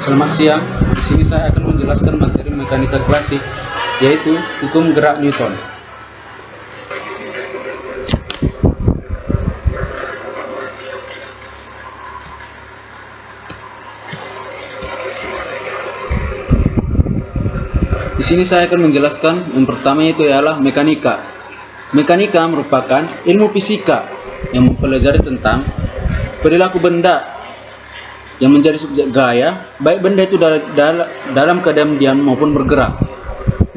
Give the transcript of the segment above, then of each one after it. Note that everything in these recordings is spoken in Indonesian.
Selamat siang. Di sini saya akan menjelaskan materi mekanika klasik, yaitu hukum gerak Newton. Di sini saya akan menjelaskan yang pertama, yaitu ialah mekanika. Mekanika merupakan ilmu fisika yang mempelajari tentang perilaku benda yang menjadi subjek gaya, baik benda itu dalam keadaan diam maupun bergerak.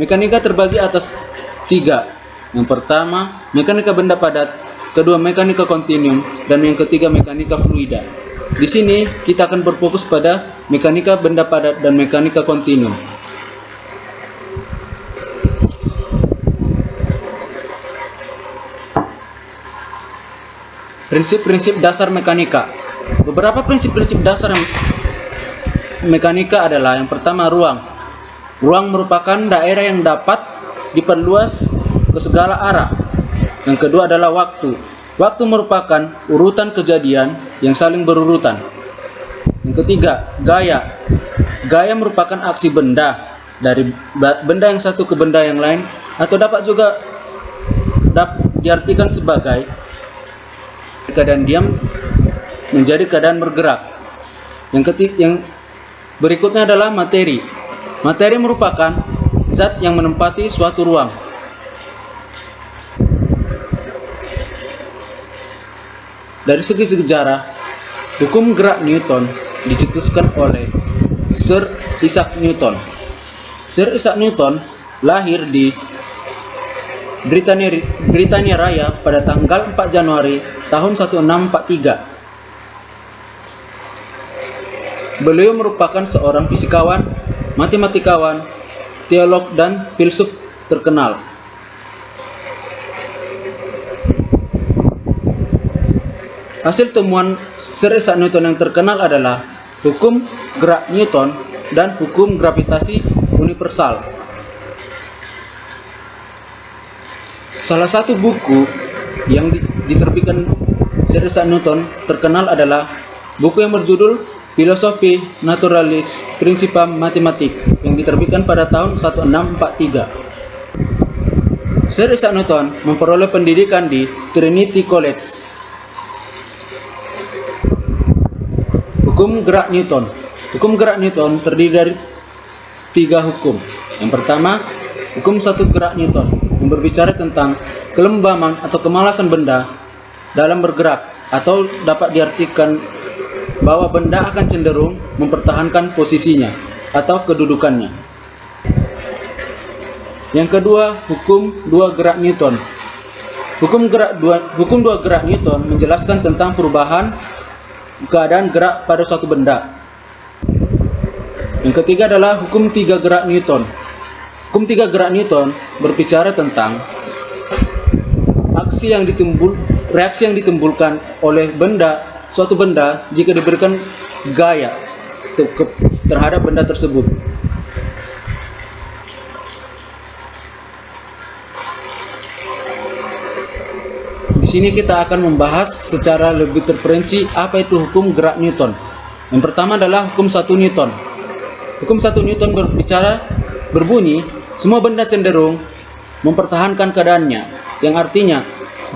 Mekanika terbagi atas tiga. Yang pertama, mekanika benda padat, kedua mekanika kontinum, dan yang ketiga mekanika fluida. Di sini kita akan berfokus pada mekanika benda padat dan mekanika kontinum. Prinsip-prinsip dasar mekanika. Beberapa prinsip-prinsip dasar mekanika adalah: yang pertama, ruang. Ruang merupakan daerah yang dapat diperluas ke segala arah. Yang kedua adalah waktu. Waktu merupakan urutan kejadian yang saling berurutan. Yang ketiga, gaya. Gaya merupakan aksi benda dari benda yang satu ke benda yang lain, atau dapat juga diartikan sebagai keadaan diam menjadi keadaan bergerak. Yang berikutnya adalah materi. Materi merupakan zat yang menempati suatu ruang. Dari segi sejarah, hukum gerak Newton dicetuskan oleh Sir Isaac Newton. Sir Isaac Newton lahir di Britania Raya pada tanggal 4 Januari tahun 1643. Beliau merupakan seorang fisikawan, matematikawan, teolog, dan filsuf terkenal. Hasil temuan Sir Isaac Newton yang terkenal adalah hukum gerak Newton dan hukum gravitasi universal. Salah satu buku yang diterbitkan Sir Isaac Newton terkenal adalah buku yang berjudul Filosofi Naturalis Principia Mathematica yang diterbitkan pada tahun 1643. Sir Isaac Newton memperoleh pendidikan di Trinity College. Hukum gerak Newton. Hukum gerak Newton terdiri dari tiga hukum. Yang pertama, hukum satu gerak Newton yang berbicara tentang kelembaman atau kemalasan benda dalam bergerak, atau dapat diartikan bahwa benda akan cenderung mempertahankan posisinya atau kedudukannya. Yang kedua, hukum dua gerak Newton. Hukum dua gerak Newton menjelaskan tentang perubahan keadaan gerak pada suatu benda. Yang ketiga adalah hukum tiga gerak Newton. Hukum tiga gerak Newton berbicara tentang reaksi yang ditimbulkan oleh suatu benda jika diberikan gaya terhadap benda tersebut. Di sini kita akan membahas secara lebih terperinci apa itu hukum gerak Newton. Yang pertama adalah hukum satu Newton. Hukum satu Newton berbunyi, semua benda cenderung mempertahankan keadaannya, yang artinya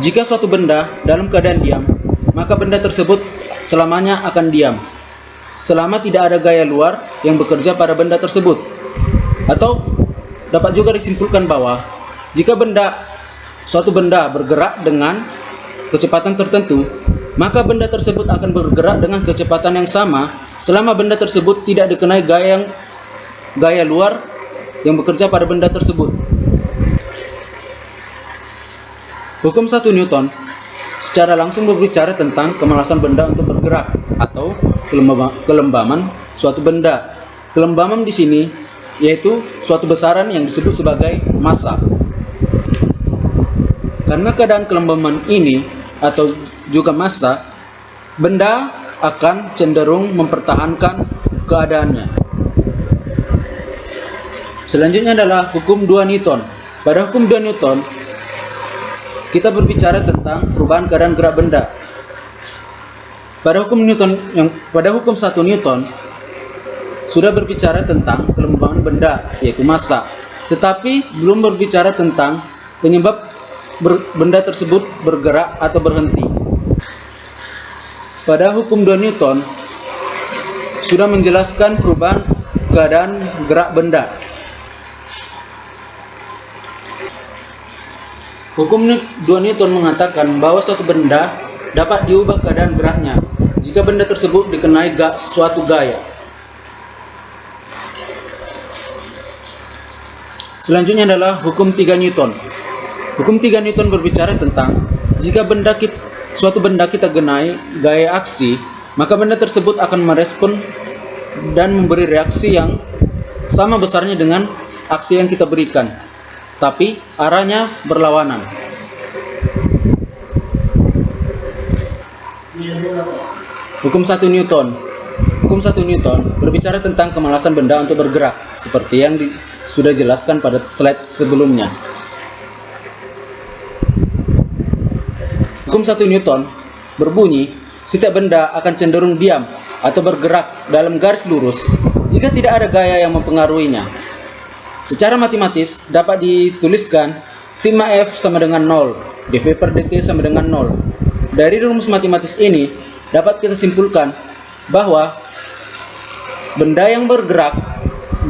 jika suatu benda dalam keadaan diam, maka benda tersebut selamanya akan diam, selama tidak ada gaya luar yang bekerja pada benda tersebut. Atau dapat juga disimpulkan bahwa jika suatu benda bergerak dengan kecepatan tertentu, maka benda tersebut akan bergerak dengan kecepatan yang sama selama benda tersebut tidak dikenai gaya luar yang bekerja pada benda tersebut. Hukum satu Newton secara langsung berbicara tentang kemalasan benda untuk bergerak atau kelembaman suatu benda. Kelembaman di sini yaitu suatu besaran yang disebut sebagai massa. Karena keadaan kelembaman ini atau juga massa, benda akan cenderung mempertahankan keadaannya. Selanjutnya adalah hukum 2 Newton. Pada hukum 2 Newton kita berbicara tentang perubahan keadaan gerak benda. Pada hukum 1 Newton, sudah berbicara tentang kelembaban benda, yaitu massa, tetapi belum berbicara tentang penyebab benda tersebut bergerak atau berhenti. Pada hukum 2 Newton sudah menjelaskan perubahan keadaan gerak benda. Hukum 2 Newton mengatakan bahwa suatu benda dapat diubah keadaan geraknya jika benda tersebut dikenai suatu gaya. Selanjutnya adalah hukum 3 Newton. Hukum 3 Newton berbicara tentang jika suatu benda kita genai gaya aksi, maka benda tersebut akan merespon dan memberi reaksi yang sama besarnya dengan aksi yang kita berikan, tapi arahnya berlawanan. Hukum 1 Newton. Hukum 1 Newton berbicara tentang kemalasan benda untuk bergerak, seperti yang sudah jelaskan pada slide sebelumnya. Hukum 1 Newton berbunyi, setiap benda akan cenderung diam atau bergerak dalam garis lurus jika tidak ada gaya yang mempengaruhinya. Secara matematis dapat dituliskan sigma F sama dengan 0, dV per dt sama dengan 0. Dari rumus matematis ini dapat kita simpulkan bahwa benda yang bergerak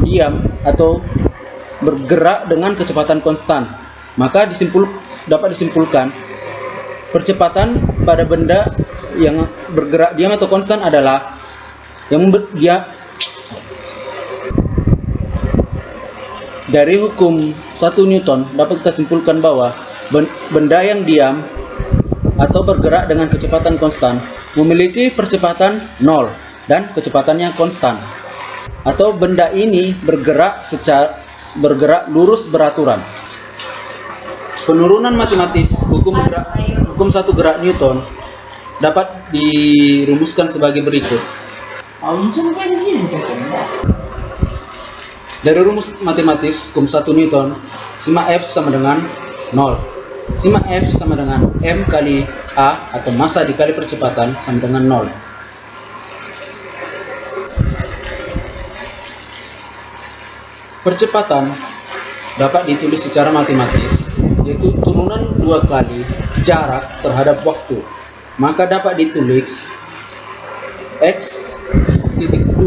diam atau bergerak dengan kecepatan konstan, maka dapat disimpulkan percepatan pada benda yang bergerak diam atau konstan adalah dari hukum 1 Newton dapat kita simpulkan bahwa benda yang diam atau bergerak dengan kecepatan konstan memiliki percepatan 0 dan kecepatannya konstan, atau benda ini bergerak lurus beraturan. Penurunan matematis hukum 1 gerak Newton dapat dirumuskan sebagai berikut. Dari rumus matematis hukum 1 Newton, sigma F sama dengan 0. Sigma F sama dengan M kali A atau massa dikali percepatan sama dengan 0. Percepatan dapat ditulis secara matematis, yaitu turunan 2 kali jarak terhadap waktu. Maka dapat ditulis X.2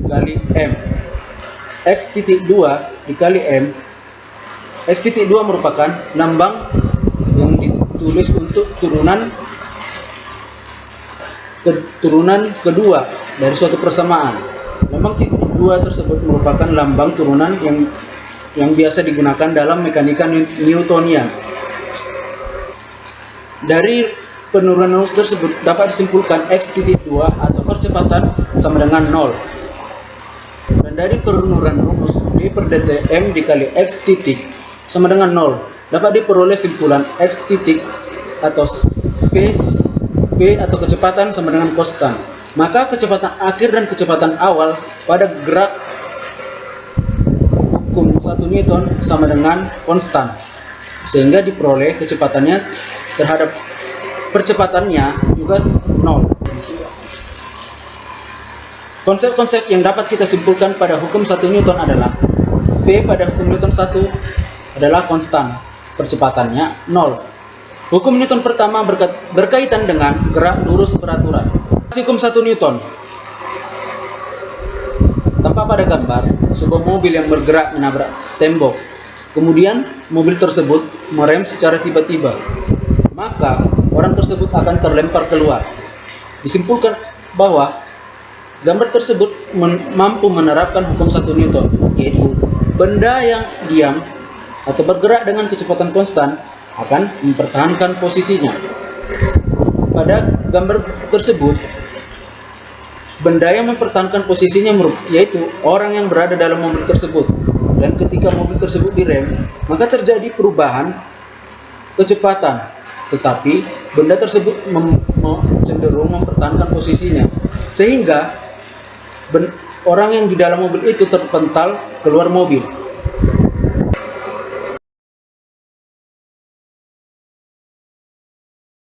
kali M. X.2 dikali M. X.2 merupakan lambang yang ditulis untuk turunan kedua dari suatu persamaan. Lambang titik 2 tersebut merupakan lambang turunan yang biasa digunakan dalam mekanika Newtonian. Dari penurunan rumus tersebut dapat disimpulkan X.2 atau percepatan sama dengan 0. Dan dari penurunan rumus d per dt M dikali X titik sama dengan 0 dapat diperoleh simpulan X titik atau V atau kecepatan sama dengan konstan. Maka kecepatan akhir dan kecepatan awal pada gerak hukum 1 Newton sama dengan konstan, sehingga diperoleh kecepatannya terhadap percepatannya juga 0. Konsep-konsep yang dapat kita simpulkan pada hukum 1 Newton adalah V pada hukum Newton 1 adalah konstan, percepatannya 0. Hukum Newton pertama berkaitan dengan gerak lurus beraturan. Hukum 1 Newton tampak pada gambar sebuah mobil yang bergerak menabrak tembok. Kemudian mobil tersebut merem secara tiba-tiba, maka orang tersebut akan terlempar keluar. Disimpulkan bahwa gambar tersebut mampu menerapkan hukum 1 Newton, yaitu benda yang diam atau bergerak dengan kecepatan konstan akan mempertahankan posisinya. Pada gambar tersebut, benda yang mempertahankan posisinya yaitu orang yang berada dalam mobil tersebut. Dan ketika mobil tersebut direm, maka terjadi perubahan kecepatan, tetapi benda tersebut cenderung mempertahankan posisinya, sehingga orang yang di dalam mobil itu terpental keluar mobil.